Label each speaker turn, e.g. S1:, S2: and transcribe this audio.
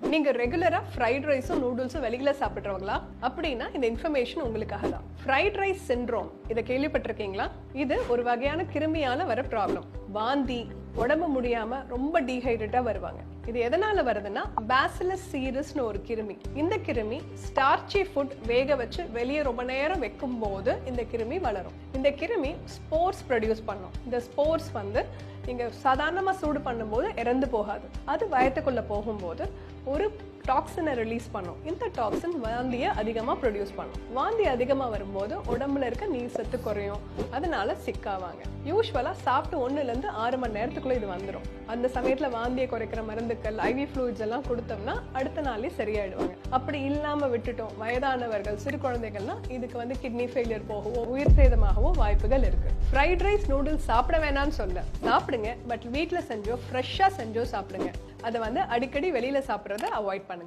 S1: நீங்க ரெகுலரா ஃப்ரைட் ரைஸும் நூடுல்ஸும் வெளியில சாப்பிடுறவங்களா அப்படின்னா இந்த இன்ஃபர்மேஷன் உங்களுக்காக தான். ஃப்ரைட் ரைஸ் சிண்ட்ரோம் இதை கேள்விப்பட்டிருக்கீங்களா? இது ஒரு வகையான கிருமியால வர ப்ராப்ளம். வாந்தி, உடம்பு முடியாம ரொம்ப டீஹைட்ரேட்டா வருவாங்க. இது எதனால வருதுன்னா பேசிலஸ் சீரஸ்னு ஒரு கிருமி. இந்த கிருமி ஸ்டார்ச்சி ஃபுட் வேக வச்சு வெளியே ரொம்ப நேரம் வைக்கும் போது இந்த கிருமி வளரும். இந்த கிருமி ஸ்போர்ஸ் ப்ரொடியூஸ் பண்ணும். இந்த ஸ்போர்ஸ் நீங்க சாதாரணமா சூடு பண்ணும்போது இறந்து போகாது. அது வயத்துக்குள்ள போகும்போது ஒரு டாக்ஸினை ரிலீஸ் பண்ணும். இந்த டாக்ஸின் வாந்தியை அதிகமா ப்ரொடியூஸ் பண்ணும். வாந்தி அதிகமா வரும்போது உடம்புல இருக்க நீர் சத்து குறையும். அதனால சிக்காவாங்க. யூஸ்வலா சாப்பிட்டு 1 to 6 மணி நேரத்துக்குள்ள இது வந்துடும். அந்த சமயத்துல வாந்தியை குறைக்கிற மருந்துக்கள், IV ஃப்ளூயிட்ஸ் எல்லாம் கொடுத்தோம்னா அடுத்த நாளே சரியாயிடுவாங்க. அப்படி இல்லாம விட்டுட்டோம் வயதானவர்கள், சிறு குழந்தைகள்னா இதுக்கு கிட்னி ஃபெயிலியர் போகவோ உயிர் சேதமாகவோ வாய்ப்புகள் இருக்கு. ஃப்ரைட் ரைஸ் நூடுல்ஸ் சாப்பிட வேணாம்னு சொல்ல, சாப்பிடுங்க. பட் வீட்டில் செஞ்சோ ஃப்ரெஷ்ஷாக செஞ்சோ சாப்பிடுங்க. அதை அடிக்கடி வெளியில சாப்பிட்றத அவாய்ட் பண்ணுங்க.